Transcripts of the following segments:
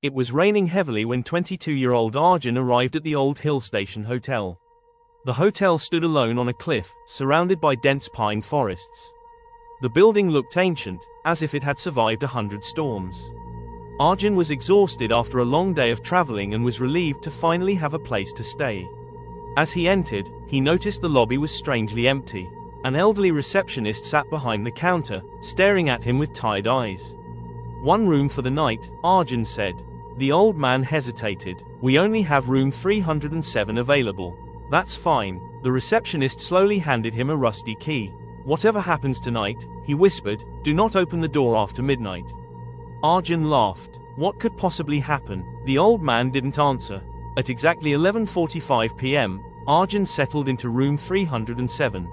It was raining heavily when 22-year-old Arjun arrived at the Old Hill Station Hotel. The hotel stood alone on a cliff, surrounded by dense pine forests. The building looked ancient, as if it had survived 100 storms. Arjun was exhausted after a long day of traveling and was relieved to finally have a place to stay. As he entered, he noticed the lobby was strangely empty. An elderly receptionist sat behind the counter, staring at him with tired eyes. "One room for the night," Arjun said. The old man hesitated. "We only have room 307 available." "That's fine." The receptionist slowly handed him a rusty key. "Whatever happens tonight," he whispered, "do not open the door after midnight." Arjun laughed. What could possibly happen? The old man didn't answer. At exactly 11:45 p.m., Arjun settled into room 307.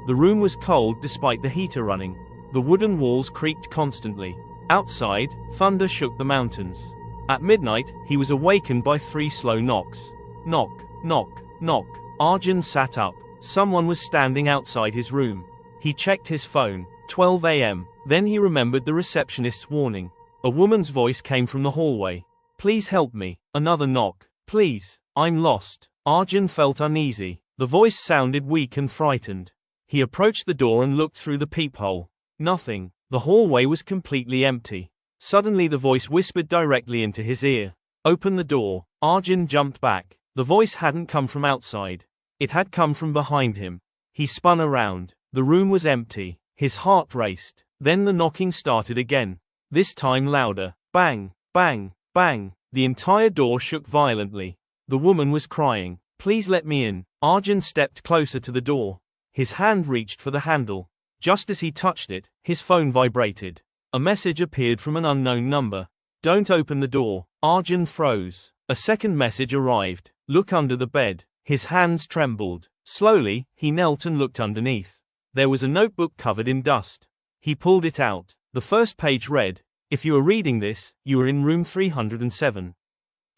The room was cold despite the heater running. The wooden walls creaked constantly. Outside, thunder shook the mountains. At midnight, he was awakened by 3 slow knocks. Knock, knock, knock. Arjun sat up. Someone was standing outside his room. He checked his phone. 12 a.m. Then he remembered the receptionist's warning. A woman's voice came from the hallway. "Please help me." Another knock. "Please, I'm lost." Arjun felt uneasy. The voice sounded weak and frightened. He approached the door and looked through the peephole. Nothing. The hallway was completely empty. Suddenly the voice whispered directly into his ear. "Open the door." Arjun jumped back. The voice hadn't come from outside. It had come from behind him. He spun around. The room was empty. His heart raced. Then the knocking started again. This time louder. Bang, bang, bang. The entire door shook violently. The woman was crying. "Please let me in." Arjun stepped closer to the door. His hand reached for the handle. Just as he touched it, his phone vibrated. A message appeared from an unknown number. "Don't open the door." Arjun froze. A second message arrived. "Look under the bed." His hands trembled. Slowly, he knelt and looked underneath. There was a notebook covered in dust. He pulled it out. The first page read, "If you are reading this, you are in room 307.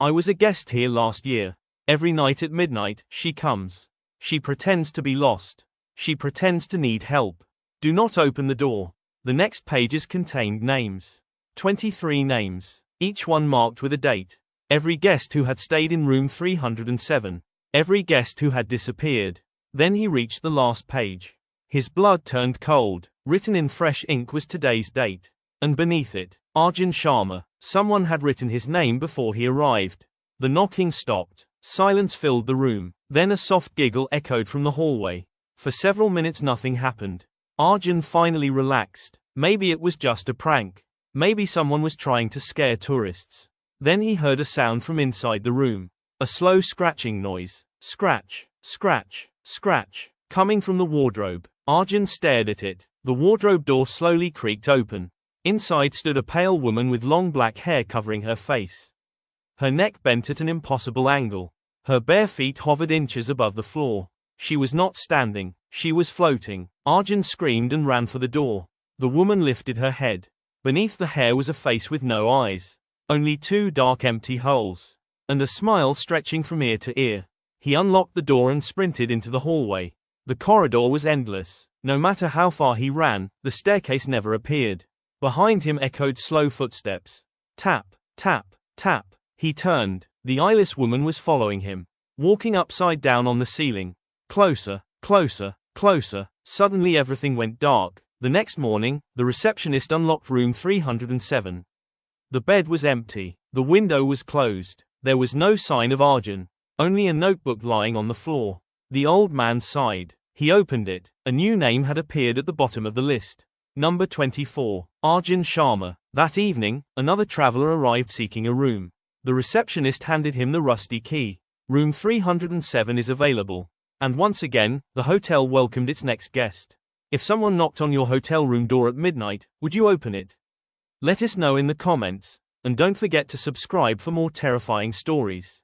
I was a guest here last year. Every night at midnight, she comes. She pretends to be lost. She pretends to need help. Do not open the door." The next pages contained names. 23 names, each one marked with a date. Every guest who had stayed in room 307. Every guest who had disappeared. Then he reached the last page. His blood turned cold. Written in fresh ink was today's date. And beneath it, Arjun Sharma. Someone had written his name before he arrived. The knocking stopped. Silence filled the room. Then a soft giggle echoed from the hallway. For several minutes nothing happened. Arjun finally relaxed. Maybe it was just a prank. Maybe someone was trying to scare tourists. Then he heard a sound from inside the room. A slow scratching noise. Scratch, scratch, scratch. Coming from the wardrobe. Arjun stared at it. The wardrobe door slowly creaked open. Inside stood a pale woman with long black hair covering her face. Her neck bent at an impossible angle. Her bare feet hovered inches above the floor. She was not standing. She was floating. Arjun screamed and ran for the door. The woman lifted her head. Beneath the hair was a face with no eyes. Only 2 dark empty holes. And a smile stretching from ear to ear. He unlocked the door and sprinted into the hallway. The corridor was endless. No matter how far he ran, the staircase never appeared. Behind him echoed slow footsteps. Tap, tap, tap. He turned. The eyeless woman was following him. Walking upside down on the ceiling. Closer, closer, closer. Suddenly everything went dark. The next morning, the receptionist unlocked room 307. The bed was empty. The window was closed. There was no sign of Arjun. Only a notebook lying on the floor. The old man sighed. He opened it. A new name had appeared at the bottom of the list. Number 24. Arjun Sharma. That evening, another traveler arrived seeking a room. The receptionist handed him the rusty key. Room 307 is available. And once again, the hotel welcomed its next guest. If someone knocked on your hotel room door at midnight, would you open it? Let us know in the comments, and don't forget to subscribe for more terrifying stories.